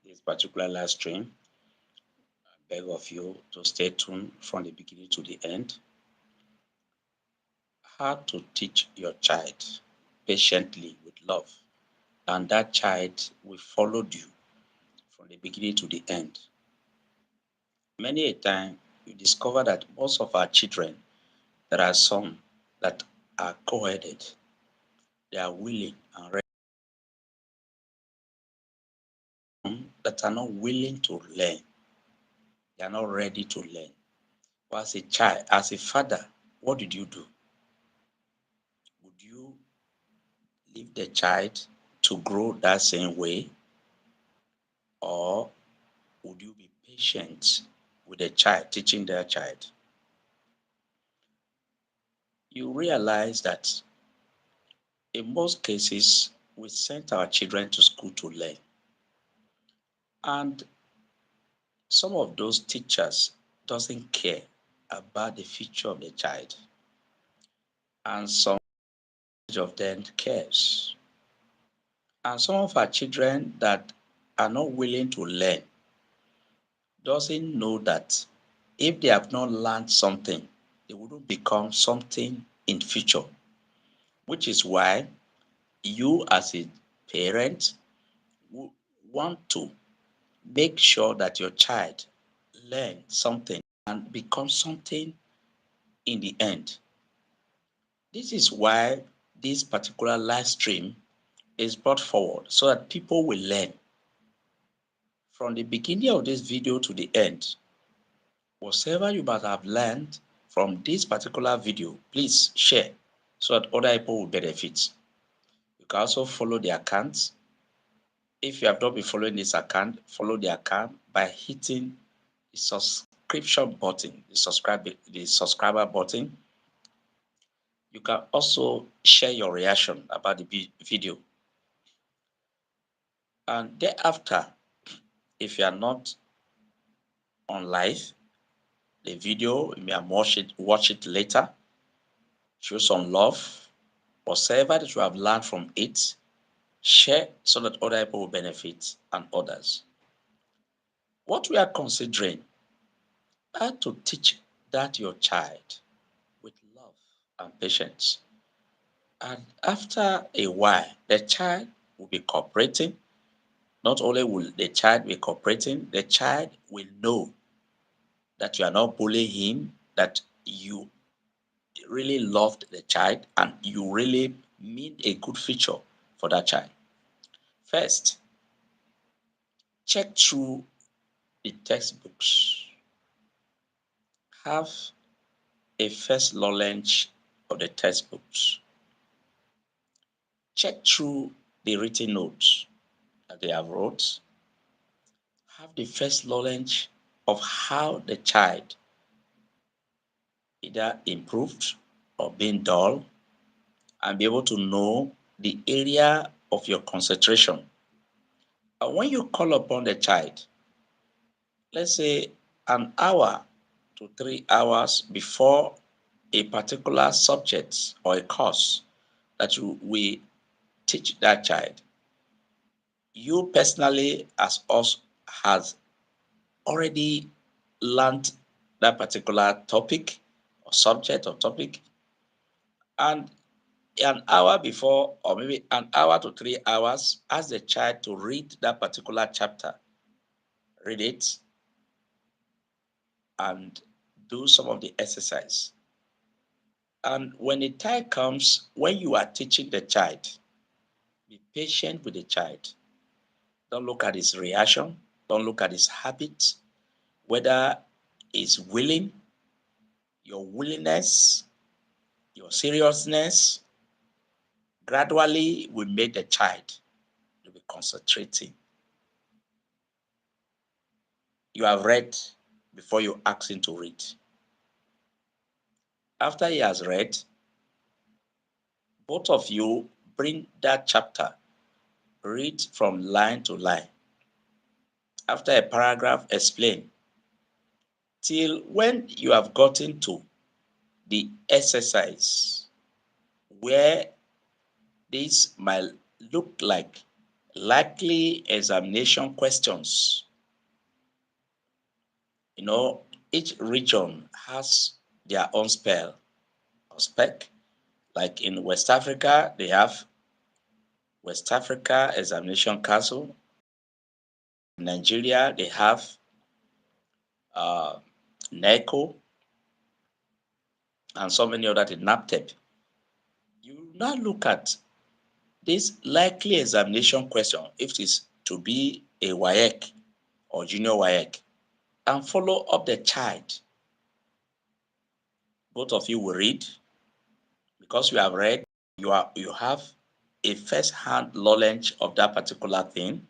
this particular live stream. I beg of you to stay tuned from the beginning to the end. How to teach your child patiently with love, and that child will follow you from the beginning to the end. Many a time you discover that most of our children, there are some that are co-headed, they are willing and ready, that are not willing to learn, they are not ready to learn. But as a child, as a father, what did you do? Would you leave the child to grow that same way, or would you be patient with the child, teaching their child? You realize that in most cases, we send our children to school to learn. And some of those teachers doesn't care about the future of the child. And some of them cares. And some of our children that are not willing to learn doesn't know that if they have not learned something, they wouldn't become something in future. Which is why you as a parent want to make sure that your child learn something and become something in the end. This is why this particular live stream is brought forward so that people will learn. From the beginning of this video to the end, whatever you might have learned from this particular video, please share so that other people will benefit. You can also follow the account. If you have not been following this account, follow the account by hitting the subscription button, the subscriber button. You can also share your reaction about the video. And thereafter, if you are not on live, the video, you may watch it later, show some love, whatever that you have learned from it, share so that other people will benefit and others. What we are considering, how to teach that your child with love and patience. And after a while, the child will be cooperating. Not only will the child be cooperating, the child will know that you are not bullying him, that you really loved the child and you really mean a good future for that child. First, check through the textbooks. Have a first knowledge of the textbooks. Check through the written notes that they have wrote. Have the first knowledge of how the child either improved or being dull, and be able to know the area of your concentration. And when you call upon the child, let's say an hour to 3 hours before a particular subject or a course that you will teach that child, you personally as us has already learned that particular topic or subject or topic, and an hour before or maybe an hour to 3 hours, ask the child to read that particular chapter, read it, and do some of the exercise. And when the time comes, when you are teaching the child, be patient with the child. Don't look at his reaction, don't look at his habits, whether he's willing, your willingness, your seriousness, gradually will make the child to be concentrating. You have read before you ask him to read. After he has read, both of you bring that chapter, read from line to line. After a paragraph, explain till when you have gotten to the exercise where this might look like Likely examination questions. Each region has their own spell or spec. Like in West Africa, they have West Africa Examination Council. In Nigeria, they have uh, NECO and so many other in NAPTEP. You now look at this likely examination question, if it is to be a WAEC or junior WAEC, and follow up the child. Both of you will read because you have read, you have a first-hand knowledge of that particular thing.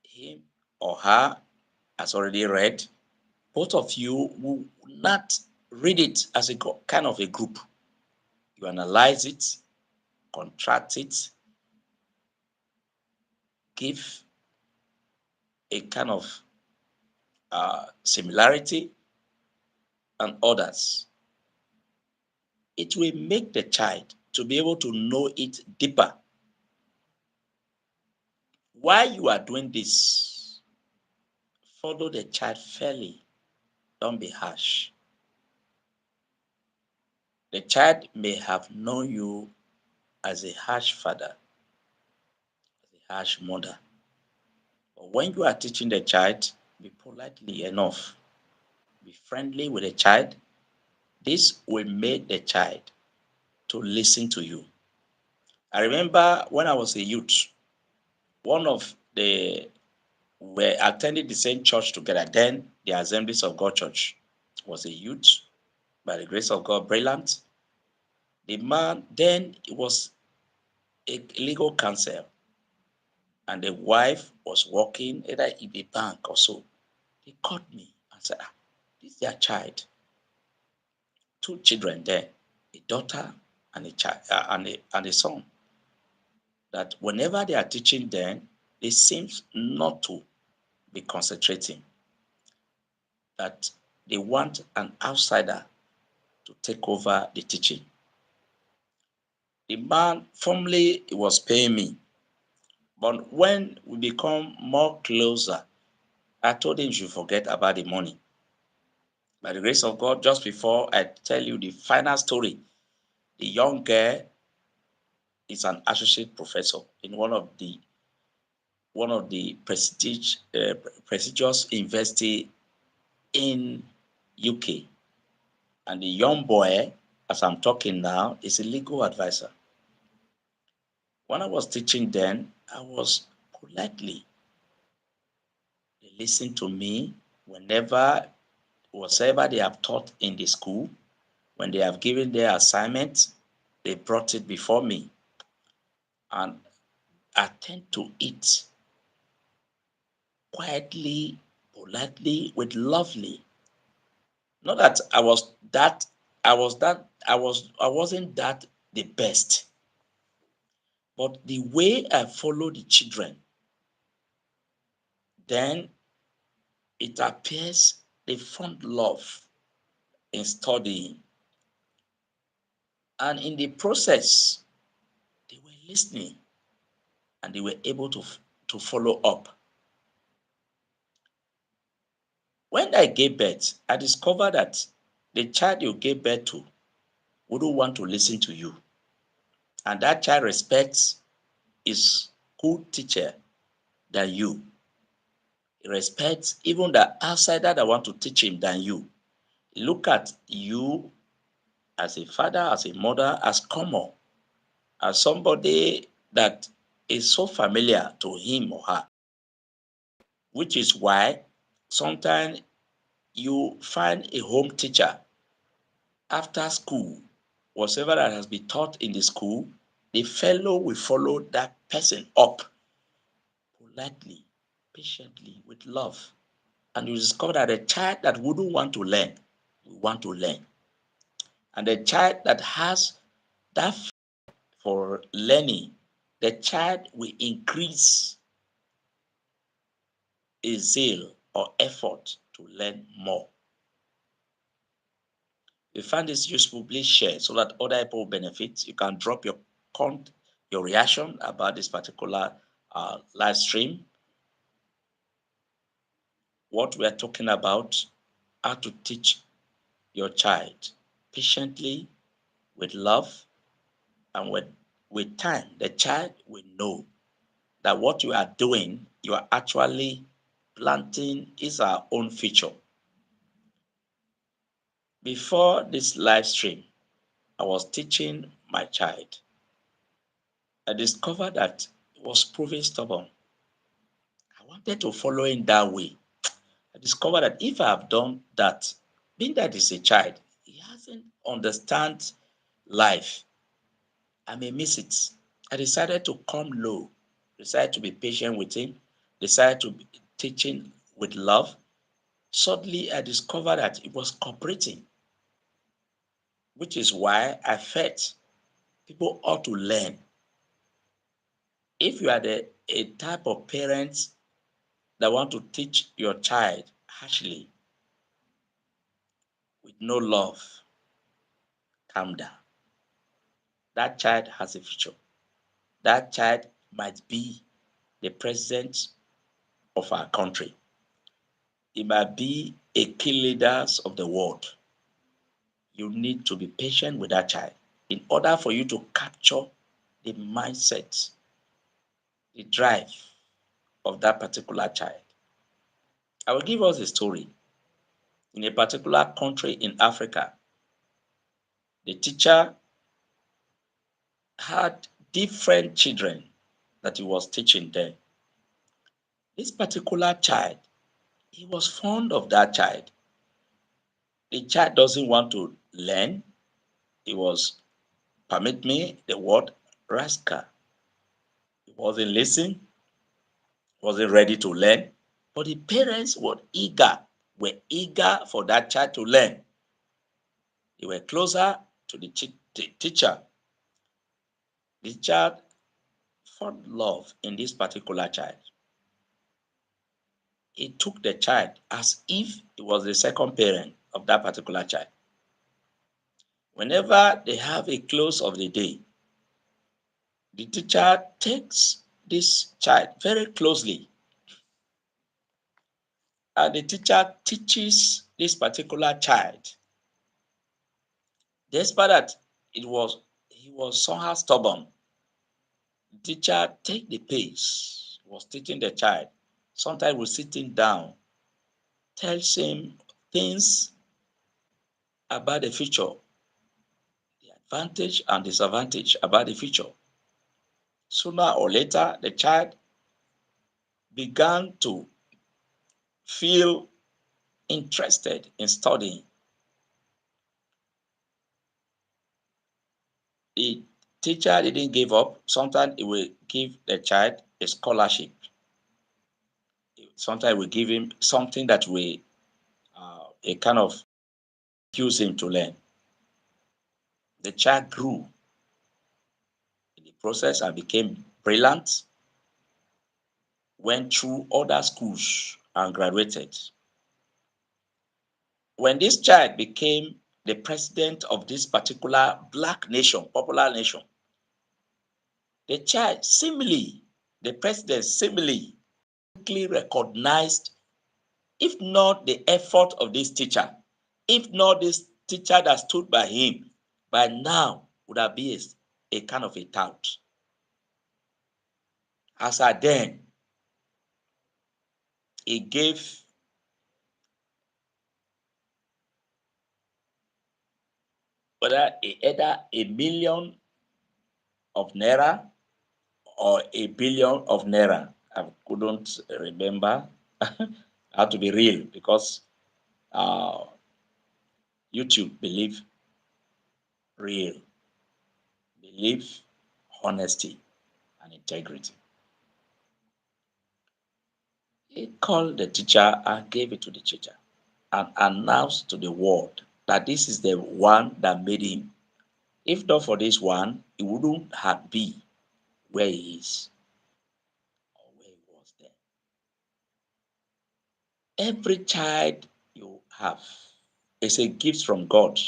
Him or her has already read. Both of you will not read it as a kind of a group. You analyze it, contract it, give a kind of similarity and others. It will make the child to be able to know it deeper. While you are doing this, follow the child fairly. Don't be harsh. The child may have known you as a harsh father, as a harsh mother. But when you are teaching the child, be politely enough. Be friendly with the child. This will make the child to listen to you. I remember when I was a youth, one of the we attended the same church together. Then the Assemblies of God Church was a youth, by the grace of God, brilliant. The man then was a legal counsel, and the wife was working either in a bank or so. They called me and said, this is their child. Two children there, a daughter and a child and a son. That whenever they are teaching them, they seem not to be concentrating. That they want an outsider to take over the teaching. The man formerly was paying me, but when we become more closer, I told him you should forget about the money. By the grace of God, just before I tell you the final story, the young girl is an associate professor in one of the prestigious university in UK, and the young boy, as I'm talking now, is a legal advisor. When I was teaching then, I was politely, they listen to me whenever, whatever they have taught in the school, when they have given their assignment, they brought it before me and attend to it quietly, politely, with lovely. Not that I wasn't that the best, but the way I follow the children, then it appears they found love in studying. And in the process, they were listening and they were able to follow up. When I gave birth, I discovered that the child you gave birth to wouldn't want to listen to you. And that child respects his good teacher than you. He respects even the outsider that want to teach him than you. Look at you as a father, as a mother, as common, as somebody that is so familiar to him or her, which is why sometimes you find a home teacher after school, whatever that has been taught in the school, the fellow will follow that person up politely, patiently, with love. And you discover that a child that wouldn't want to learn will want to learn. And the child that has that for learning, the child will increase a zeal or effort to learn more. If you find this useful, please share so that other people benefit. You can drop your reaction about this particular live stream, what we are talking about, how to teach your child patiently, with love, and with time, the child will know that what you are doing, you are actually planting is our own future. Before this live stream, I was teaching my child. I discovered that he was proving stubborn. I wanted to follow him that way. I discovered that if I have done that, being that he's a child, he hasn't understand life. I may miss it. I decided to come low, decided to be patient with him, decided to be teaching with love. Suddenly, I discovered that he was cooperating, which is why I felt people ought to learn. If you are a type of parent that want to teach your child harshly with no love, calm down. That child has a future. That child might be the president of our country. It might be a key leaders of the world. You need to be patient with that child in order for you to capture the mindset, the drive of that particular child. I will give us a story. In a particular country in Africa, the teacher had different children that he was teaching there. This particular child, he was fond of that child. The child doesn't want to learn. He was, permit me the word, rascal. He wasn't listening, wasn't ready to learn. But the parents were eager for that child to learn. They were closer to the teacher. The child found love in this particular child. He took the child as if he was the second parent of that particular child. Whenever they have a close of the day, the teacher takes this child very closely and the teacher teaches this particular child. Despite that he was somehow stubborn, the teacher take the pace, was teaching the child. Sometimes we sit him down, tells him things about the future, the advantage and disadvantage about the future. Sooner or later, the child began to feel interested in studying. The teacher didn't give up. Sometimes he will give the child a scholarship. Sometimes we give him something that we a kind of use him to learn. The child grew in the process and became brilliant, went through other schools and graduated. When this child became the president of this particular black nation, popular nation, the child similarly, the president similarly quickly recognized, if not the effort of this teacher, if not this teacher that stood by him, by now would have been a kind of a tout. As at then, he gave either a million of naira or a billion of naira. I couldn't remember. I had to be real because uh, YouTube believe real, believe honesty and integrity. He called the teacher and gave it to the teacher and announced to the world that this is the one that made him. If not for this one, he wouldn't have been where he is or where he was then. Every child you have is a gift from God.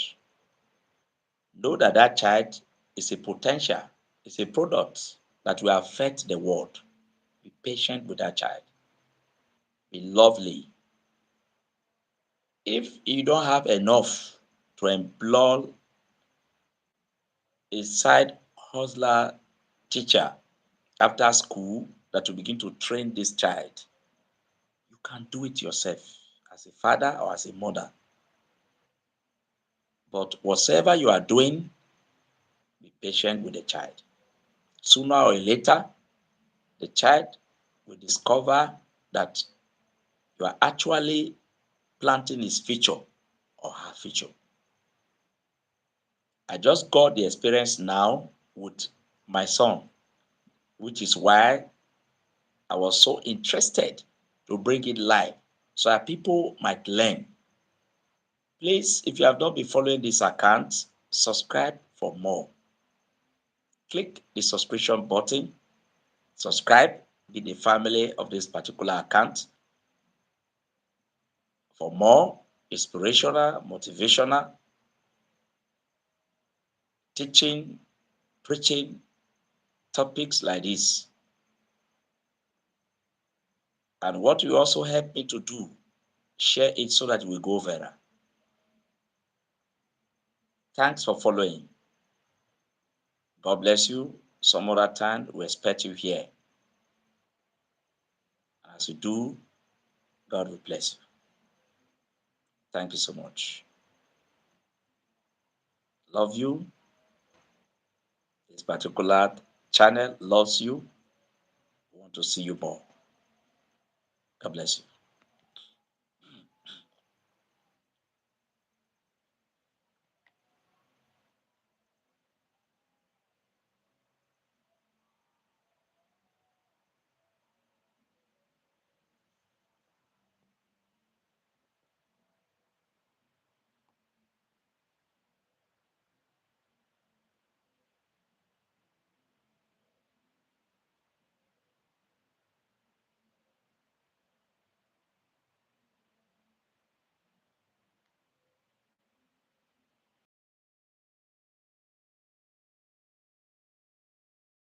Know that that child is a potential, is a product that will affect the world. Be patient with that child. Be lovely. If you don't have enough to employ a side hustler teacher after school that will begin to train this child, you can do it yourself as a father or as a mother. But whatever you are doing, be patient with the child. Sooner or later, the child will discover that you are actually planting his future or her future. I just got the experience now with my son, which is why I was so interested to bring it live so that people might learn. Please, if you have not been following this account, subscribe for more. Click the subscription button, subscribe, be the family of this particular account for more inspirational, motivational teaching, preaching topics like this. And what you also help me to do, share it so that it will go viral. Thanks for following. God bless you. Some other time we expect you here. As you do, God will bless you. Thank you so much. Love you. This particular channel loves you. We want to see you more. God bless you.